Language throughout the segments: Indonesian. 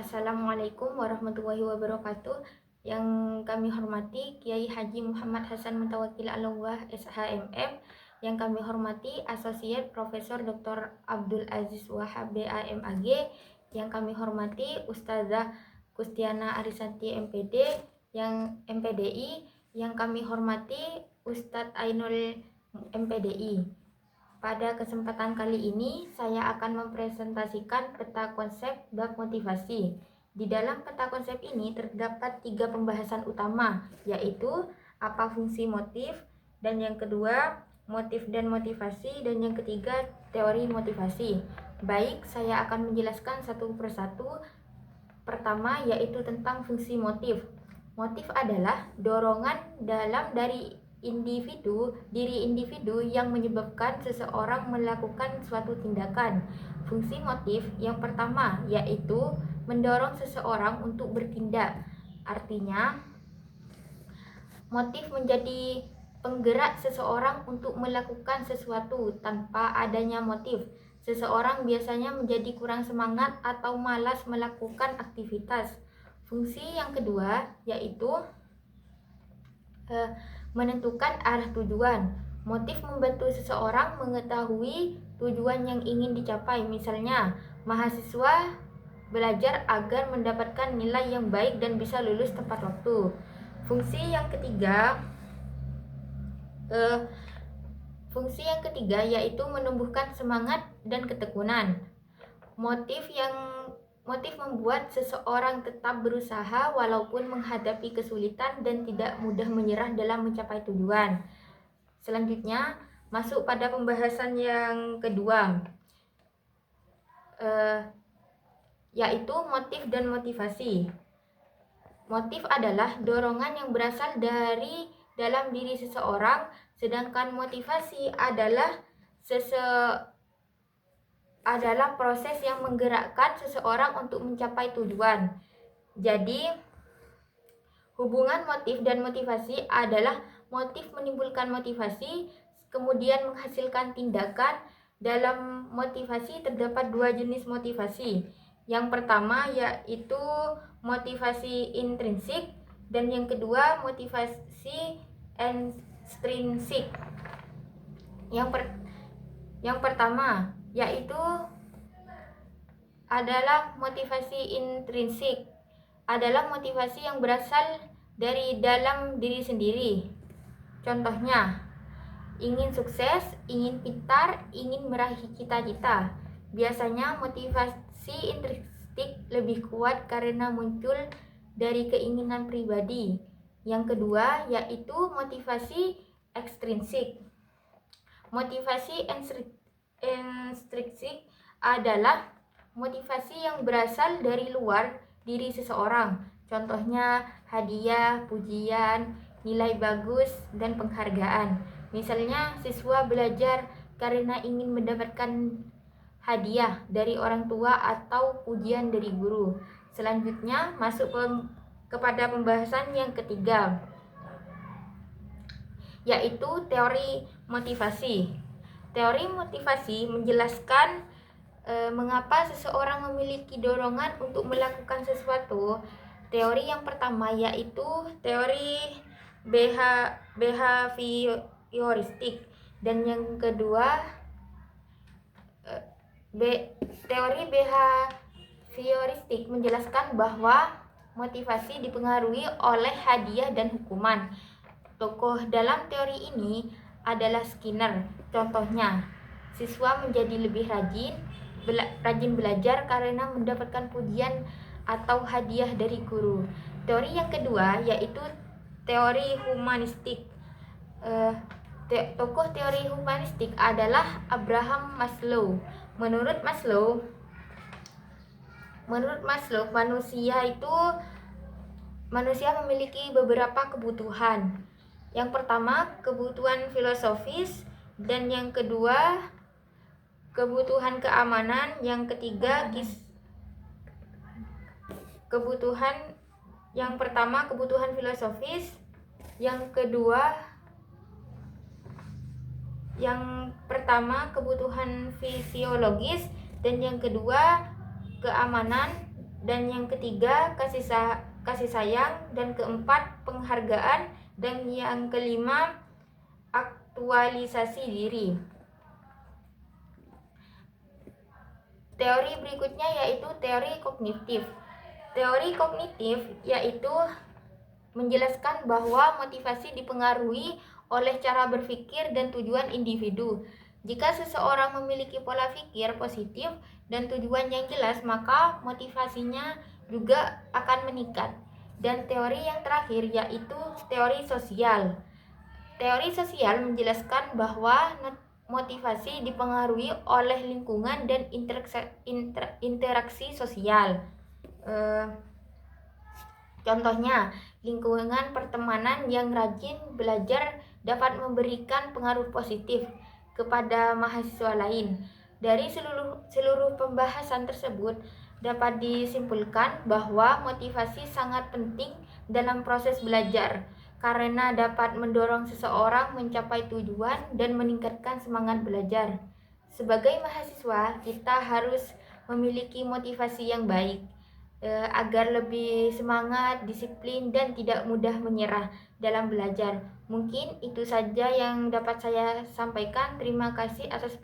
Assalamualaikum warahmatullahi wabarakatuh. Yang kami hormati Kiai Haji Muhammad Hasan Mutawakil Alawah SHMM. Yang kami hormati Asosiat Profesor Dr. Abdul Aziz Wahab BAMAG. Yang kami hormati Ustazah Kustiana Arisanti MPD, yang MPDI. Yang kami hormati Ustadz Ainul MPDI. Pada kesempatan kali ini, saya akan mempresentasikan peta konsep bab motivasi. Di dalam peta konsep ini terdapat 3 pembahasan utama, yaitu apa fungsi motif, dan yang kedua, motif dan motivasi, dan yang ketiga, teori motivasi. Baik, saya akan menjelaskan satu persatu. Pertama, yaitu tentang fungsi motif. Motif adalah dorongan dalam diri individu yang menyebabkan seseorang melakukan suatu tindakan. Fungsi motif yang pertama yaitu mendorong seseorang untuk bertindak. Artinya, motif menjadi penggerak seseorang untuk melakukan sesuatu. Tanpa adanya motif, seseorang biasanya menjadi kurang semangat atau malas melakukan aktivitas. Fungsi yang kedua yaitu menentukan arah tujuan. Motif membantu seseorang mengetahui tujuan yang ingin dicapai. Misalnya, mahasiswa belajar agar mendapatkan nilai yang baik dan bisa lulus tepat waktu. Fungsi yang ketiga yaitu menumbuhkan semangat dan ketekunan. Motif membuat seseorang tetap berusaha walaupun menghadapi kesulitan dan tidak mudah menyerah dalam mencapai tujuan. Selanjutnya, masuk pada pembahasan yang kedua, yaitu motif dan motivasi. Motif adalah dorongan yang berasal dari dalam diri seseorang, sedangkan motivasi adalah proses yang menggerakkan seseorang untuk mencapai tujuan. Jadi, hubungan motif dan motivasi adalah motif menimbulkan motivasi, kemudian menghasilkan tindakan. Dalam motivasi terdapat 2 jenis motivasi. Yang pertama yaitu motivasi intrinsik, dan yang kedua motivasi ekstrinsik. Yang pertama yaitu adalah motivasi intrinsik, adalah motivasi yang berasal dari dalam diri sendiri. Contohnya, ingin sukses, ingin pintar, ingin meraih cita-cita. Biasanya motivasi intrinsik lebih kuat karena muncul dari keinginan pribadi. Yang kedua yaitu motivasi ekstrinsik. Motivasi ekstrinsik adalah motivasi yang berasal dari luar diri seseorang. Contohnya hadiah, pujian, nilai bagus, dan penghargaan. Misalnya, siswa belajar karena ingin mendapatkan hadiah dari orang tua atau pujian dari guru. Selanjutnya, masuk kepada pembahasan yang ketiga, yaitu teori motivasi. Teori motivasi menjelaskan mengapa seseorang memiliki dorongan untuk melakukan sesuatu. Teori yang pertama yaitu teori behavioristik, dan yang kedua teori behavioristik menjelaskan bahwa motivasi dipengaruhi oleh hadiah dan hukuman. Tokoh dalam teori ini adalah Skinner. Contohnya, siswa menjadi lebih rajin belajar karena mendapatkan pujian atau hadiah dari guru. Teori yang kedua yaitu teori humanistik. Tokoh teori humanistik adalah Abraham Maslow. Menurut Maslow, manusia memiliki beberapa kebutuhan. Yang pertama, kebutuhan filosofis, dan yang kedua, kebutuhan keamanan, yang ketiga yang pertama kebutuhan filosofis, yang pertama kebutuhan fisiologis, dan yang kedua keamanan. dan yang ketiga kasih sayang, dan keempat penghargaan, dan yang kelima aktualisasi diri. Teori berikutnya yaitu teori kognitif. Teori kognitif yaitu menjelaskan bahwa motivasi dipengaruhi oleh cara berpikir dan tujuan individu. Jika seseorang memiliki pola pikir positif dan tujuan yang jelas, maka motivasinya juga akan meningkat. Dan teori yang terakhir yaitu teori sosial. Teori sosial menjelaskan bahwa motivasi dipengaruhi oleh lingkungan dan interaksi sosial. Contohnya, lingkungan pertemanan yang rajin belajar dapat memberikan pengaruh positif kepada mahasiswa lain. Dari seluruh pembahasan tersebut dapat disimpulkan bahwa motivasi sangat penting dalam proses belajar karena dapat mendorong seseorang mencapai tujuan dan meningkatkan semangat belajar. Sebagai mahasiswa, kita harus memiliki motivasi yang baik agar lebih semangat, disiplin, dan tidak mudah menyerah dalam belajar. Mungkin itu saja yang dapat saya sampaikan. Terima kasih atas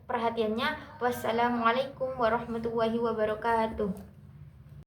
perhatiannya. Wassalamualaikum warahmatullahi wabarakatuh.